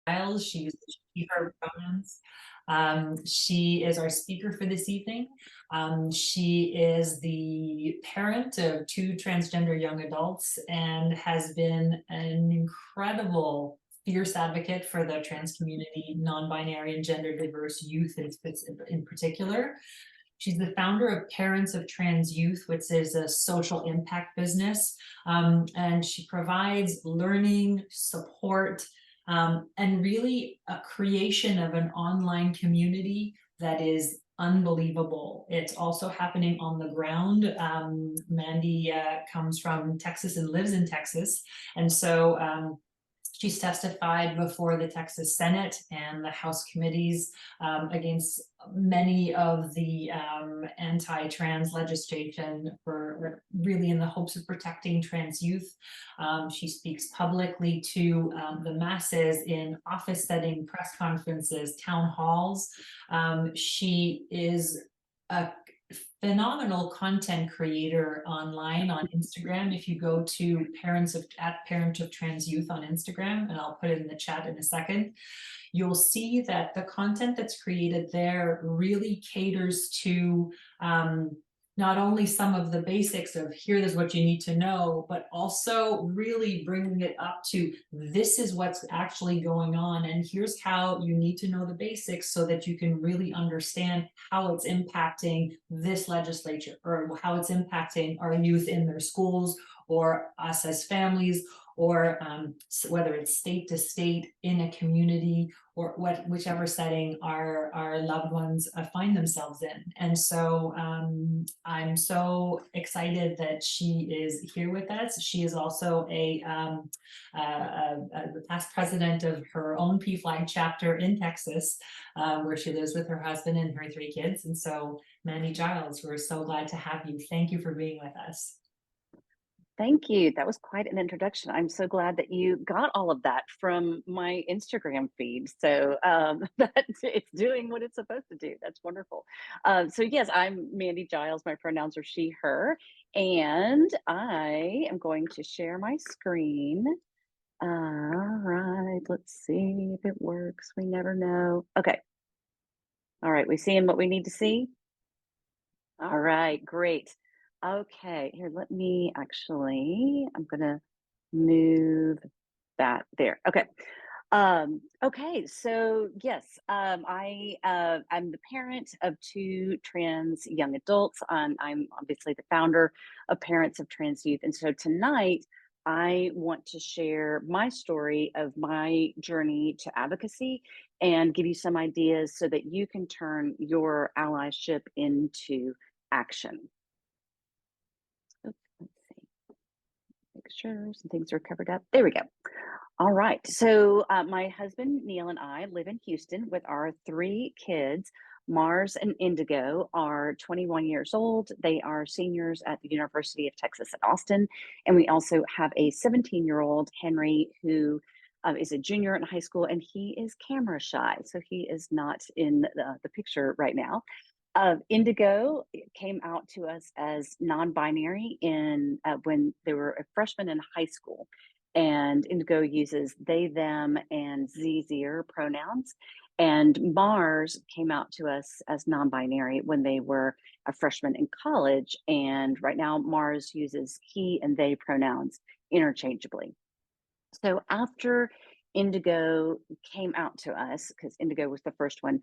Giles. She uses she, her pronouns. She is our speaker for this evening. She is the parent of two transgender young adults and has been an incredible fierce advocate for the trans community, non-binary and gender diverse youth in particular. She's the founder of Parents of Trans Youth, which is a social impact business. And she provides learning, support, and really a creation of an online community that is unbelievable. It's also happening on the ground. Mandy comes from Texas and lives in Texas. And so she's testified before the Texas Senate and the House committees against many of the anti-trans legislation for really in the hopes of protecting trans youth. She speaks publicly to the masses in office setting, press conferences, town halls. She is a phenomenal content creator online on Instagram. If you go to Parent of Trans Youth on Instagram, and I'll put it in the chat in a second, you'll see that the content that's created there really caters to not only some of the basics of here's what you need to know, but also really bringing it up to this is what's actually going on. And here's how you need to know the basics so that you can really understand how it's impacting this legislature or how it's impacting our youth in their schools or us as families, or whether it's state to state in a community or whichever setting our loved ones find themselves in. And so I'm so excited that she is here with us. She is also the past president of her own PFLAG chapter in Texas, where she lives with her husband and her 3 kids. And so Mandy Giles, we're so glad to have you. Thank you for being with us. Thank you. That was quite an introduction. I'm so glad that you got all of that from my Instagram feed. So that it's doing what it's supposed to do. That's wonderful. So yes, I'm Mandy Giles. My pronouns are she, her, and I am going to share my screen. All right, let's see if it works. We never know. Okay. All right, we seeing what we need to see? All right, great. Okay, here, let me actually, I'm gonna move that there. Okay. Okay, so yes, I'm the parent of 2 trans young adults. I'm obviously the founder of Parents of Trans Youth. And so tonight, I want to share my story of my journey to advocacy and give you some ideas so that you can turn your allyship into action. Oops, let's see. Make sure some things are covered up. There we go. All right. So my husband, Neil, and I live in Houston with our 3 kids. Mars and Indigo are 21 years old. They are seniors at the University of Texas at Austin. And we also have a 17-year-old, Henry, who is a junior in high school, and he is camera shy. So he is not in the picture right now. Indigo came out to us as non-binary when they were a freshman in high school. And Indigo uses they, them, and ZZer pronouns. And Mars came out to us as non-binary when they were a freshman in college. And right now, Mars uses he and they pronouns interchangeably. So after Indigo came out to us, because Indigo was the first one,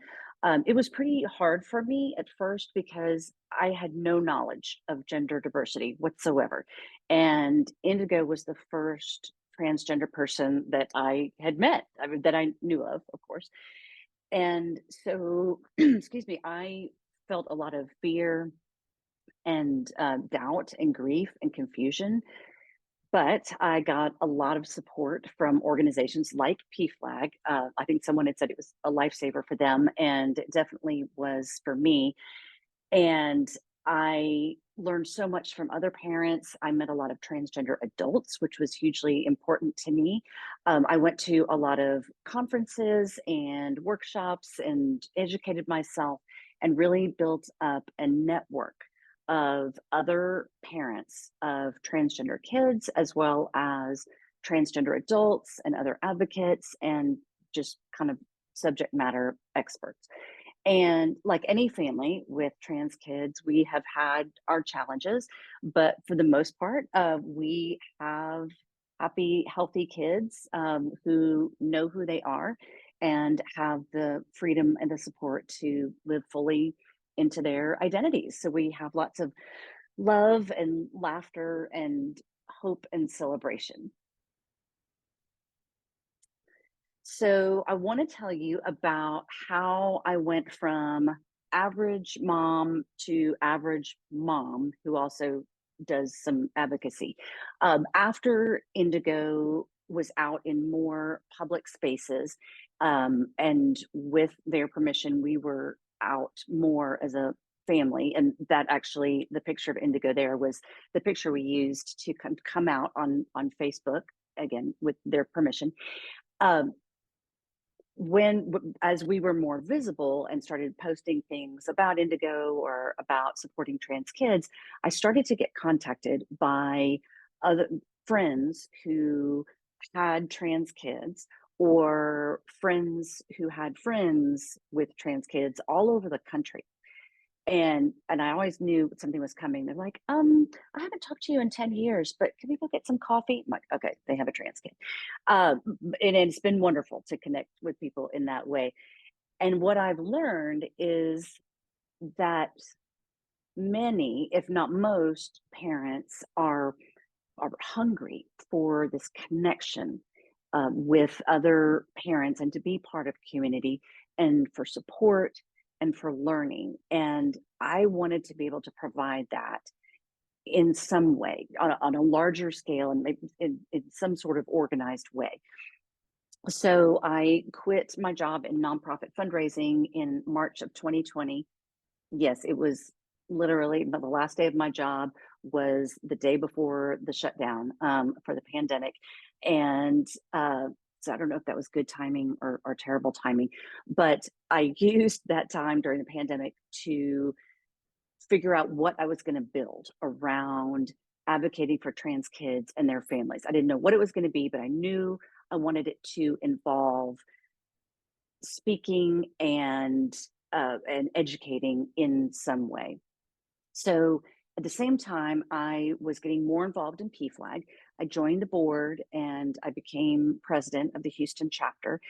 it was pretty hard for me at first because I had no knowledge of gender diversity whatsoever. And Indigo was the first transgender person that I had met, that I knew of course. And so, excuse me, I felt a lot of fear and doubt and grief and confusion. But I got a lot of support from organizations like PFLAG. I think someone had said it was a lifesaver for them, and it definitely was for me. And I learned so much from other parents. I met a lot of transgender adults, which was hugely important to me. I went to a lot of conferences and workshops and educated myself and really built up a network of other parents of transgender kids, as well as transgender adults and other advocates. And just kind of subject matter experts. And like any family with trans kids, we have had our challenges, but for the most part, we have happy, healthy kids who know who they are and have the freedom and the support to live fully into their identities. So we have lots of love and laughter and hope and celebration. So I want to tell you about how I went from average mom to average mom, who also does some advocacy. After Indigo was out in more public spaces, and with their permission, we were out more as a family. And that actually, the picture of Indigo there was the picture we used to come out on Facebook, again, with their permission. Um, when as we were more visible and started posting things about Indigo or about supporting trans kids, I started to get contacted by other friends who had trans kids, or friends who had friends with trans kids all over the country. And I always knew something was coming. They're like, I haven't talked to you in 10 years, but can we go get some coffee? I'm like, okay, they have a trans kid. And it's been wonderful to connect with people in that way. And what I've learned is that many, if not most, parents are hungry for this connection with other parents and to be part of community and for support and for learning. And I wanted to be able to provide that in some way on a larger scale and maybe in some sort of organized way. So I quit my job in nonprofit fundraising in March of 2020. Yes, it was literally the last day of my job was the day before the shutdown for the pandemic. And so I don't know if that was good timing or terrible timing, but I used that time during the pandemic to figure out what I was going to build around advocating for trans kids and their families. I didn't know what it was going to be, but I knew I wanted it to involve speaking and educating in some way. So at the same time, I was getting more involved in PFLAG. I joined the board and I became president of the Houston chapter.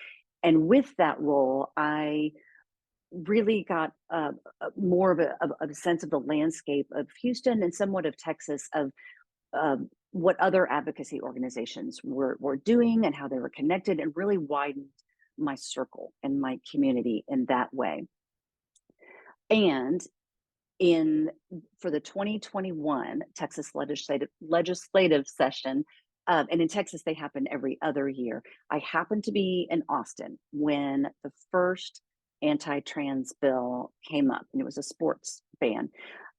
And with that role, I really got more of a sense of the landscape of Houston and somewhat of Texas, of what other advocacy organizations were doing and how they were connected, and really widened my circle and my community in that way. And for the 2021 Texas legislative session, and in Texas they happen every other year. I happened to be in Austin when the first anti-trans bill came up, and it was a sports ban.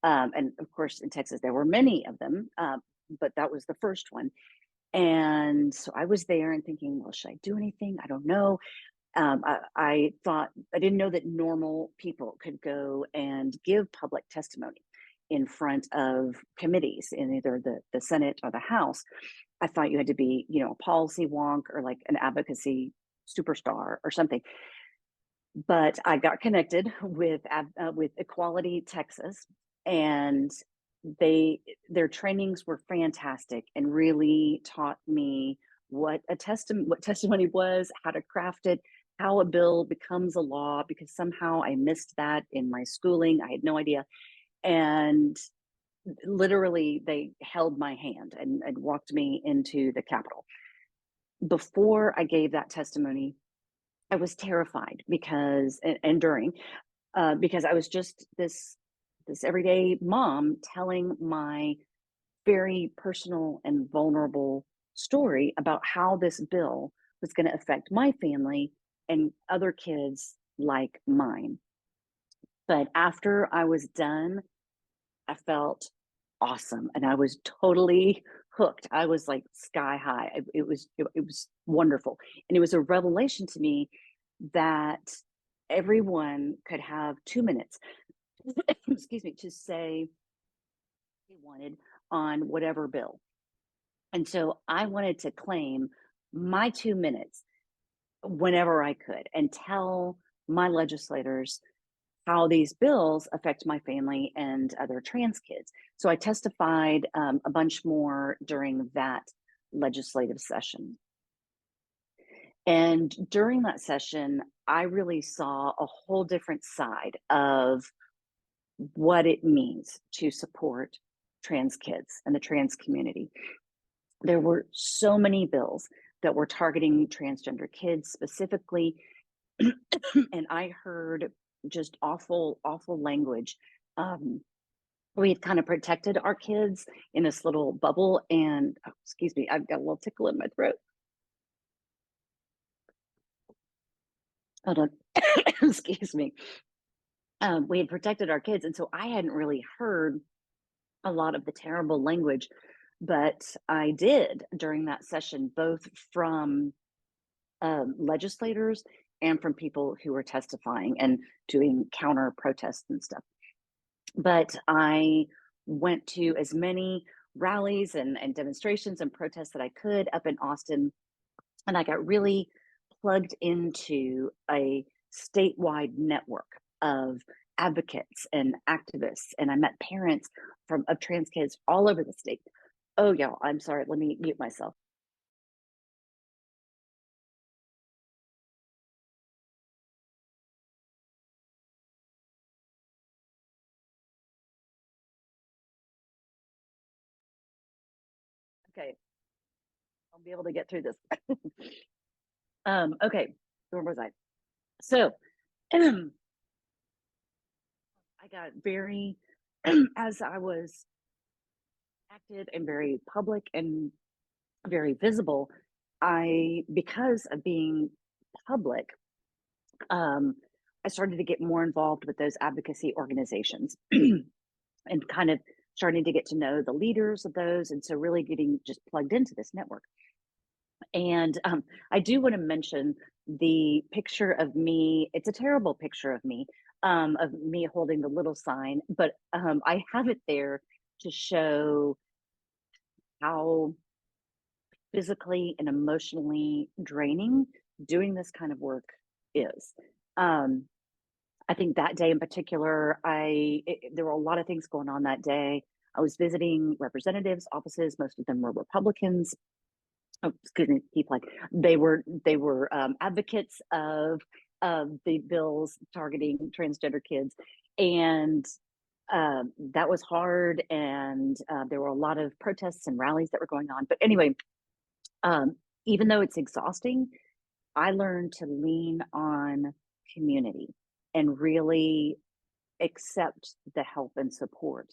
And of course, in Texas there were many of them, but that was the first one. And so I was there and thinking, well, should I do anything? I don't know. I thought, I didn't know that normal people could go and give public testimony in front of committees in either the Senate or the House. I thought you had to be, a policy wonk or like an advocacy superstar or something. But I got connected with Equality Texas, and their trainings were fantastic and really taught me what testimony was, how to craft it, how a bill becomes a law, because somehow I missed that in my schooling. I had no idea. And literally they held my hand and walked me into the Capitol. Before I gave that testimony, I was terrified because I was just this everyday mom telling my very personal and vulnerable story about how this bill was going to affect my family and other kids like mine. But after I was done, I felt awesome and I was totally hooked. I was like sky high. It was wonderful. And it was a revelation to me that everyone could have 2 minutes excuse me, to say they wanted on whatever bill. And so I wanted to claim my 2 minutes whenever I could and tell my legislators how these bills affect my family and other trans kids. So I testified a bunch more during that legislative session. And during that session, I really saw a whole different side of what it means to support trans kids and the trans community. There were so many bills that were targeting transgender kids specifically, and I heard just awful, awful language. We had kind of protected our kids in this little bubble, and oh, excuse me, I've got a little tickle in my throat. Hold on, excuse me. We had protected our kids, and so I hadn't really heard a lot of the terrible language, but I did during that session, both from legislators and from people who were testifying and doing counter protests and stuff. But I went to as many rallies and demonstrations and protests that I could up in Austin. And I got really plugged into a statewide network of advocates and activists. And I met parents of trans kids all over the state. Oh, y'all, I'm sorry. Let me mute myself. Okay, I'll be able to get through this. Okay, where was I? So I got very, as I was active and very public and very visible, because of being public, um, I started to get more involved with those advocacy organizations and kind of starting to get to know the leaders of those. And so really getting just plugged into this network. And I do want to mention the picture of me. It's a terrible picture of me holding the little sign, but I have it there to show how physically and emotionally draining doing this kind of work is. I think that day in particular, there were a lot of things going on that day. I was visiting representatives' offices. Most of them were Republicans. Oh, excuse me, like they were advocates of the bills targeting transgender kids, and that was hard. And there were a lot of protests and rallies that were going on. But anyway, even though it's exhausting, I learned to lean on community and really accept the help and support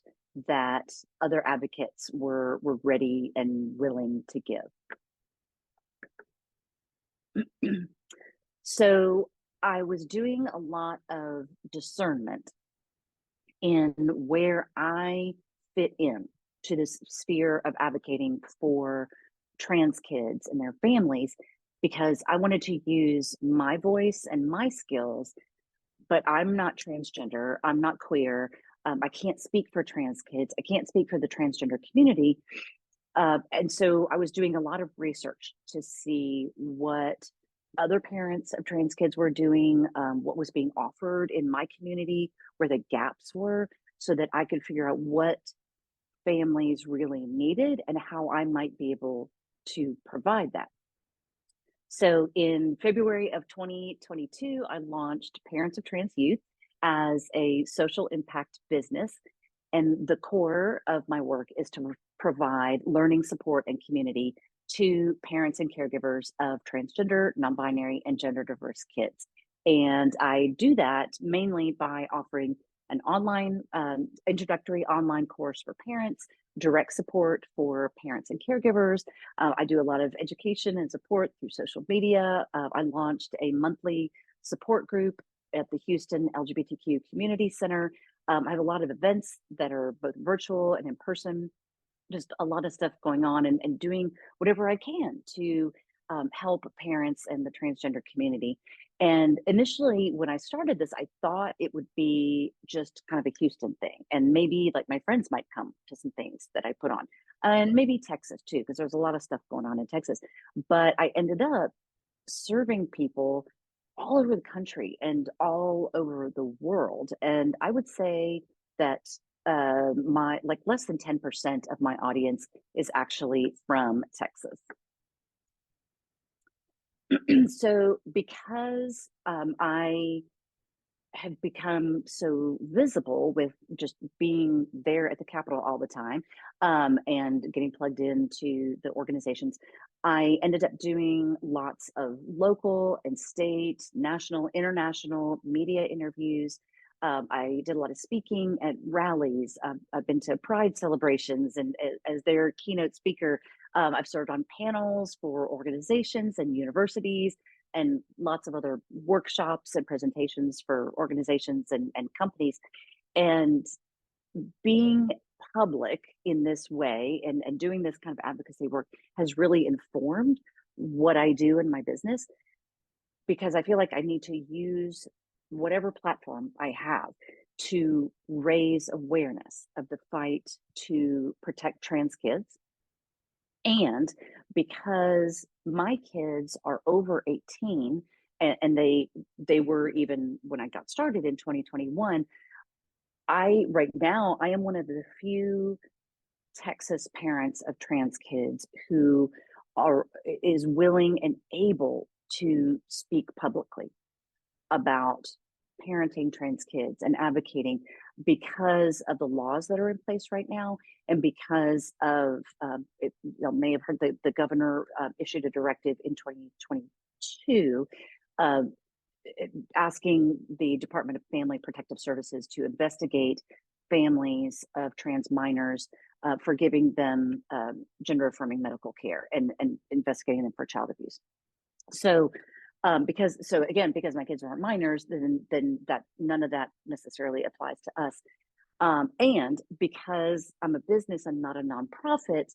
that other advocates were ready and willing to give. So I was doing a lot of discernment in where I fit in to this sphere of advocating for trans kids and their families, because I wanted to use my voice and my skills, but I'm not transgender, I'm not queer, I can't speak for trans kids, I can't speak for the transgender community. And so I was doing a lot of research to see what other parents of trans kids were doing, what was being offered in my community, where the gaps were, so that I could figure out what families really needed and how I might be able to provide that. So in February of 2022, I launched Parents of Trans Youth as a social impact business. And the core of my work is to provide learning support and community to parents and caregivers of transgender, non-binary, and gender diverse kids. And I do that mainly by offering an online introductory online course for parents, direct support for parents and caregivers. I do a lot of education and support through social media. I launched a monthly support group at the Houston LGBTQ Community Center. I have a lot of events that are both virtual and in person, just a lot of stuff going on, and doing whatever I can to help parents and the transgender community. And initially, when I started this, I thought it would be just kind of a Houston thing. And maybe like my friends might come to some things that I put on, and maybe Texas too, because there's a lot of stuff going on in Texas. But I ended up serving people all over the country and all over the world. And I would say that my like less than 10% of my audience is actually from Texas. So because I have become so visible with just being there at the Capitol all the time, and getting plugged into the organizations, I ended up doing lots of local and state, national, international media interviews. I did a lot of speaking at rallies. I've been to Pride celebrations, and as their keynote speaker, I've served on panels for organizations and universities and lots of other workshops and presentations for organizations and companies. And being public in this way and doing this kind of advocacy work has really informed what I do in my business, because I feel like I need to use whatever platform I have to raise awareness of the fight to protect trans kids. And because my kids are over 18, and they were, even when I got started in 2021, right now I am one of the few Texas parents of trans kids who is willing and able to speak publicly about parenting trans kids and advocating, because of the laws that are in place right now, and because of you may have heard the governor issued a directive in 2022, uh, asking the Department of Family Protective Services to investigate families of trans minors for giving them gender affirming medical care, and investigating them for child abuse. So because my kids aren't minors, then that none of that necessarily applies to us. And because I'm a business and not a nonprofit,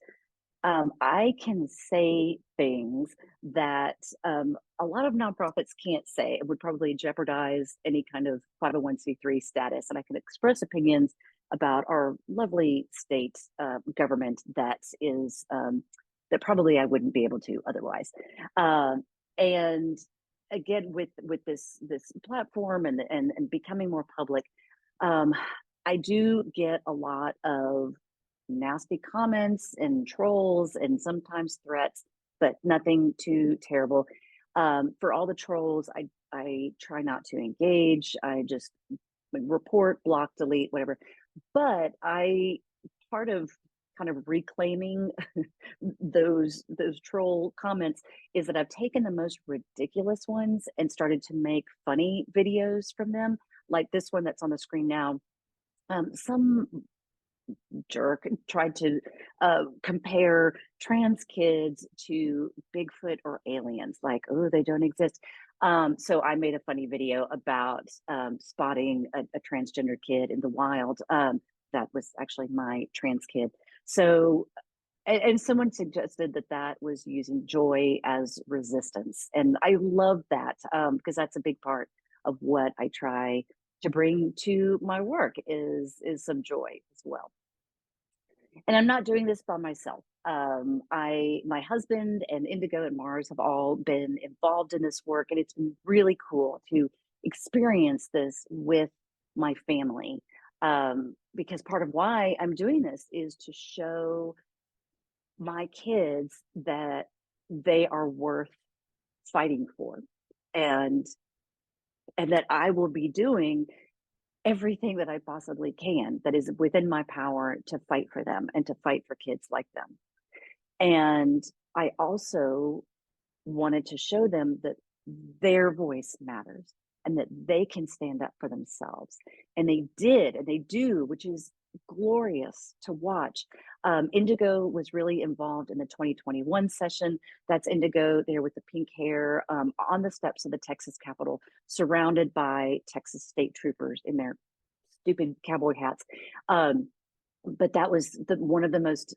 I can say things that a lot of nonprofits can't say. It would probably jeopardize any kind of 501c3 status. And I can express opinions about our lovely state government that probably I wouldn't be able to otherwise. And again, with this platform and becoming more public, I do get a lot of nasty comments and trolls and sometimes threats, but nothing too terrible. For all the trolls, I try not to engage. I just report, block, delete, whatever. But part of kind of reclaiming those troll comments is that I've taken the most ridiculous ones and started to make funny videos from them, like this one that's on the screen now. Some jerk tried to compare trans kids to Bigfoot or aliens, like, oh, they don't exist. So I made a funny video about spotting a transgender kid in the wild. That was actually my trans kid. So, and someone suggested that was using joy as resistance. And I love that, because that's a big part of what I try to bring to my work is some joy as well. And I'm not doing this by myself. My husband and Indigo and Mars have all been involved in this work, and it's been really cool to experience this with my family. Because part of why I'm doing this is to show my kids that they are worth fighting for, and that I will be doing everything that I possibly can that is within my power to fight for them and to fight for kids like them. And I also wanted to show them that their voice matters and that they can stand up for themselves. And they did, and they do, which is glorious to watch. Indigo was really involved in the 2021 session. That's Indigo there with the pink hair on the steps of the Texas Capitol, surrounded by Texas state troopers in their stupid cowboy hats. But that was one of the most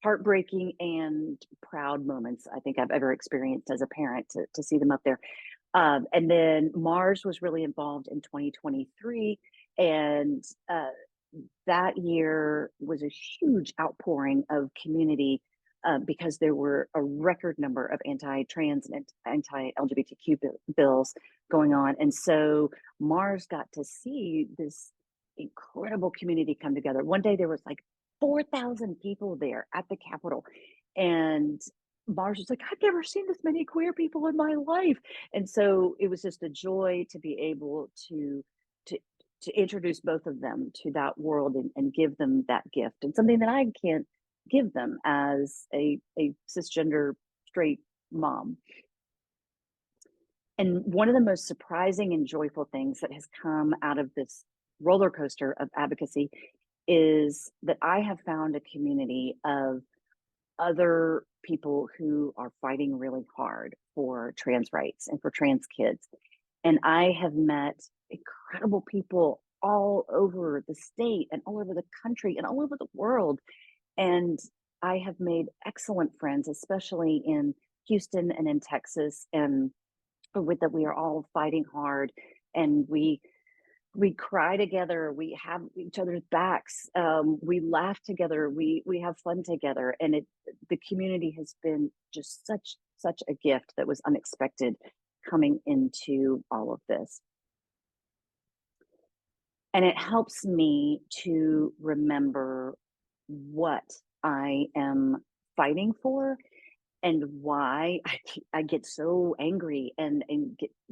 heartbreaking and proud moments I think I've ever experienced as a parent to see them up there. And then Mars was really involved in 2023, and that year was a huge outpouring of community because there were a record number of anti-trans and anti-LGBTQ bills going on. And so Mars got to see this incredible community come together. One day there was like 4,000 people there at the Capitol. And Mars was like, I've never seen this many queer people in my life. And so it was just a joy to be able to to introduce both of them to that world and give them that gift, and something that I can't give them as a cisgender straight mom. And one of the most surprising and joyful things that has come out of this roller coaster of advocacy is that I have found a community of other people who are fighting really hard for trans rights and for trans kids. And I have met incredible people all over the state and all over the country and all over the world. And I have made excellent friends, especially in Houston and in Texas, and with that we are all fighting hard, and we cry together, we have each other's backs, we laugh together, we have fun together, and the community has been just such a gift that was unexpected coming into all of this. And it helps me to remember what I am fighting for and why I get so angry and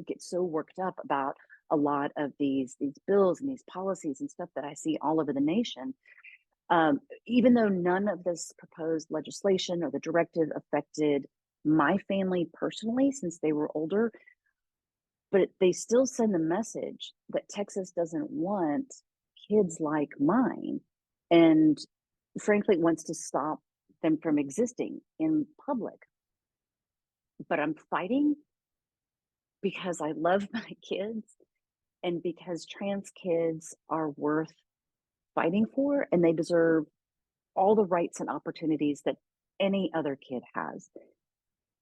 get so worked up about a lot of these bills and these policies and stuff that I see all over the nation. Even though none of this proposed legislation or the directive affected my family personally, since they were older, but they still send the message that Texas doesn't want kids like mine, and frankly wants to stop them from existing in public. But I'm fighting because I love my kids and because trans kids are worth fighting for, and they deserve all the rights and opportunities that any other kid has.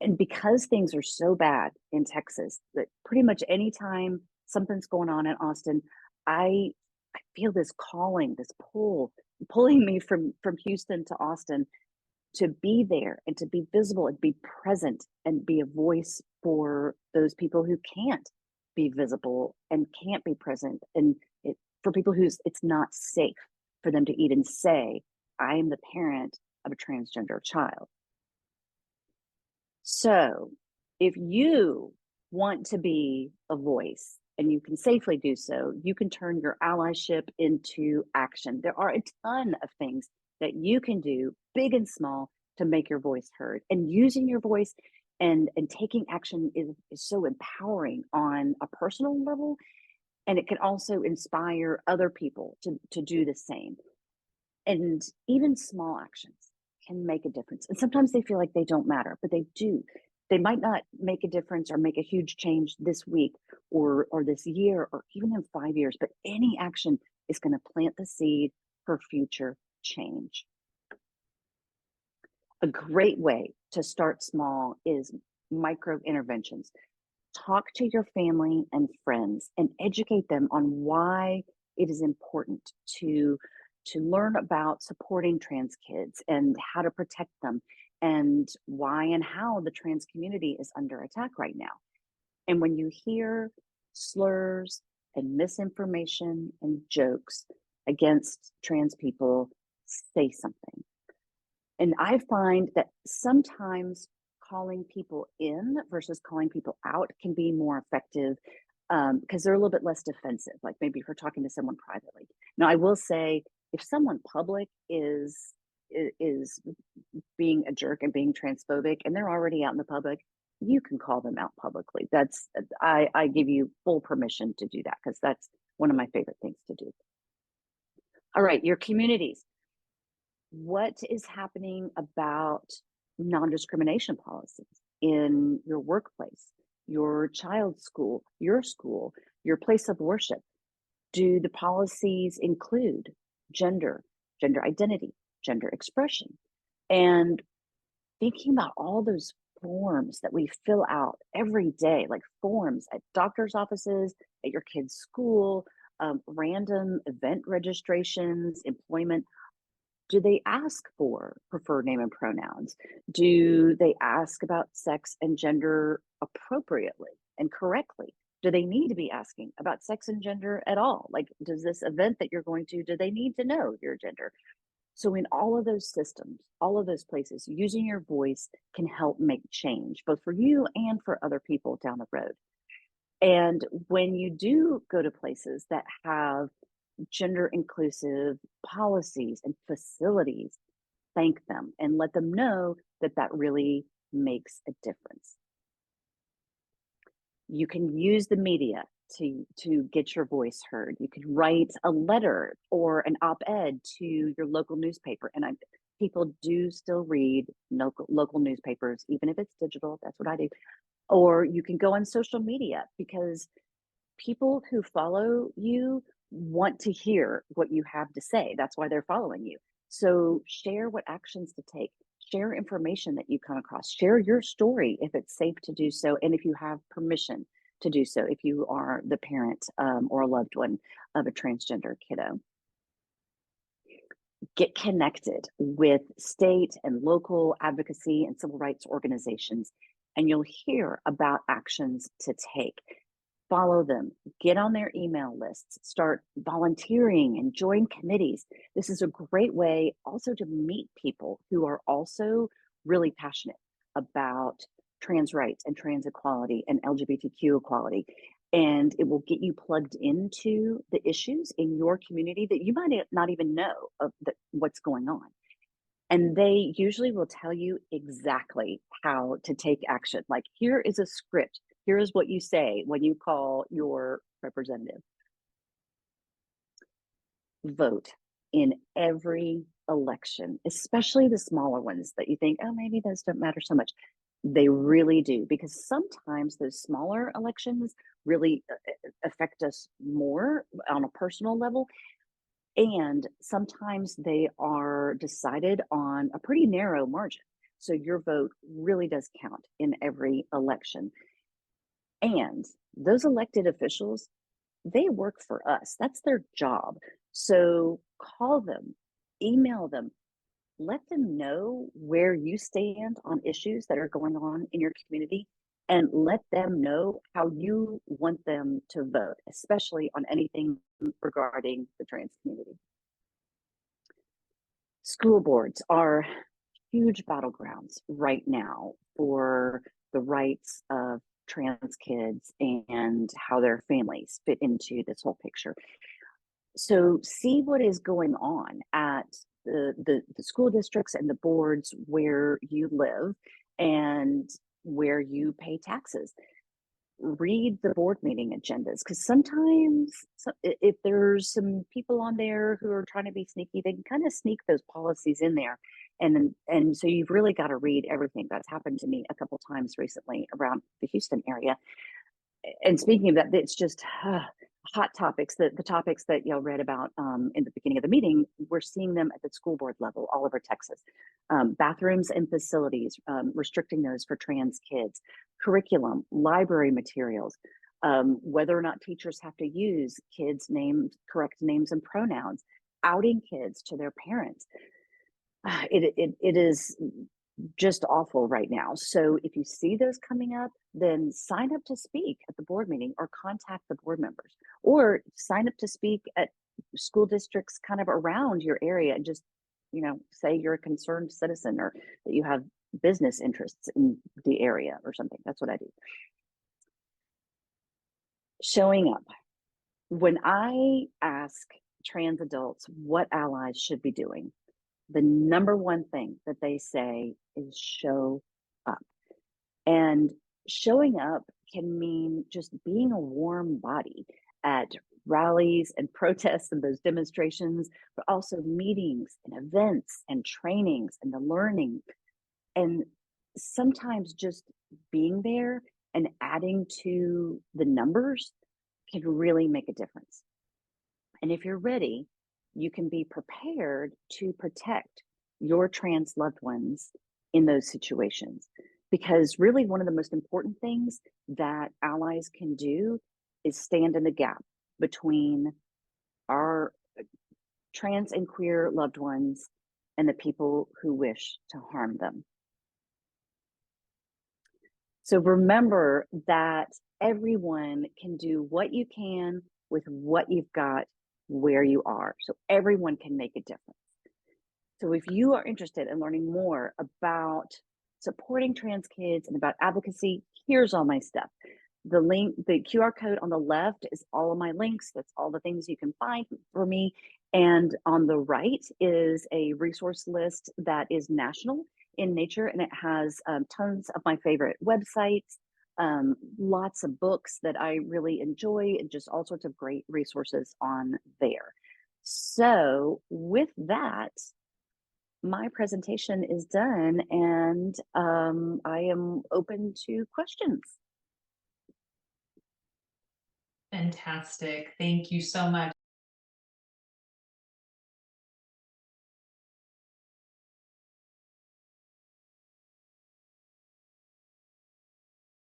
And because things are so bad in Texas that pretty much anytime something's going on in Austin, I feel this calling, this pull, pulling me from Houston to Austin to be there and to be visible and be present and be a voice for those people who can't be visible and can't be present, and for people who's it's not safe for them to even say, I am the parent of a transgender child. So if you want to be a voice, and you can safely do so, you can turn your allyship into action. There are a ton of things that you can do, big and small, to make your voice heard. And using your voice and taking action is so empowering on a personal level. And it can also inspire other people to do the same. And even small actions can make a difference. And sometimes they feel like they don't matter, but they do. They might not make a difference or make a huge change this week or this year or even in 5 years, but any action is going to plant the seed for future change. A great way to start small is micro interventions. Talk to your family and friends and educate them on why it is important to learn about supporting trans kids and how to protect them, and why and how the trans community is under attack right now. And when you hear slurs and misinformation and jokes against trans people, say something. And I find that sometimes calling people in versus calling people out can be more effective, because they're a little bit less defensive, like maybe if you're talking to someone privately. Now, I will say, if someone public is being a jerk and being transphobic and they're already out in the public, you can call them out publicly. That's I give you full permission to do that, because that's one of my favorite things to do. All right, your communities. What is happening about non-discrimination policies in your workplace, your child's school, your place of worship? Do the policies include gender identity, gender expression? And thinking about all those forms that we fill out every day, like forms at doctor's offices, at your kid's school, random event registrations, employment, Do they ask for preferred name and pronouns? Do they ask about sex and gender appropriately and correctly? Do they need to be asking about sex and gender at all? Like, does this event that you're going to, do they need to know your gender? So in all of those systems, all of those places, using your voice can help make change, both for you and for other people down the road. And when you do go to places that have gender inclusive policies and facilities, thank them and let them know that that really makes a difference. You can use the media to get your voice heard. You could write a letter or an op-ed to your local newspaper. And people do still read local newspapers, even if it's digital. That's what I do. Or you can go on social media, because people who follow you want to hear what you have to say. That's why they're following you. So share what actions to take, share information that you come across, share your story if it's safe to do so, and if you have permission to do so, if you are the parent or a loved one of a transgender kiddo. Get connected with state and local advocacy and civil rights organizations, and you'll hear about actions to take. Follow them, get on their email lists, start volunteering and join committees. This is a great way also to meet people who are also really passionate about trans rights and trans equality and LGBTQ equality. And it will get you plugged into the issues in your community that you might not even know of what's going on. And they usually will tell you exactly how to take action. Like, here is a script. Here is what you say when you call your representative. Vote in every election, especially the smaller ones that you think, oh, maybe those don't matter so much. They really do, because sometimes those smaller elections really affect us more on a personal level. And sometimes they are decided on a pretty narrow margin. So your vote really does count in every election. And those elected officials, they work for us. That's their job. So call them, email them, let them know where you stand on issues that are going on in your community, and let them know how you want them to vote, especially on anything regarding the trans community. School boards are huge battlegrounds right now for the rights of trans kids and how their families fit into this whole picture. So see what is going on at the school districts and the boards where you live and where you pay taxes. Read the board meeting agendas, because sometimes if there's some people on there who are trying to be sneaky, they can kind of sneak those policies in there. And so you've really got to read everything. That's happened to me a couple times recently around the Houston area. And speaking of that, it's just hot topics, the topics that y'all read about in the beginning of the meeting. We're seeing them at the school board level all over Texas. Bathrooms and facilities, restricting those for trans kids, curriculum, library materials, whether or not teachers have to use kids' names, correct names and pronouns, outing kids to their parents. It is just awful right now. So if you see those coming up, then sign up to speak at the board meeting or contact the board members, or sign up to speak at school districts kind of around your area and just, say you're a concerned citizen or that you have business interests in the area or something. That's what I do. Showing up. When I ask trans adults what allies should be doing, the number one thing that they say is show up. And showing up can mean just being a warm body at rallies and protests and those demonstrations, but also meetings and events and trainings and the learning. And sometimes just being there and adding to the numbers can really make a difference. And if you're ready, you can be prepared to protect your trans loved ones in those situations. Because really, one of the most important things that allies can do is stand in the gap between our trans and queer loved ones and the people who wish to harm them. So remember that everyone can do what you can with what you've got where you are. So everyone can make a difference. So if you are interested in learning more about supporting trans kids and about advocacy, here's all my stuff. The link, the QR code on the left is all of my links. That's all the things you can find for me. And on the right is a resource list that is national in nature, and it has tons of my favorite websites, lots of books that I really enjoy, and just all sorts of great resources on there. So with that, my presentation is done, and I am open to questions. Fantastic. Thank you so much.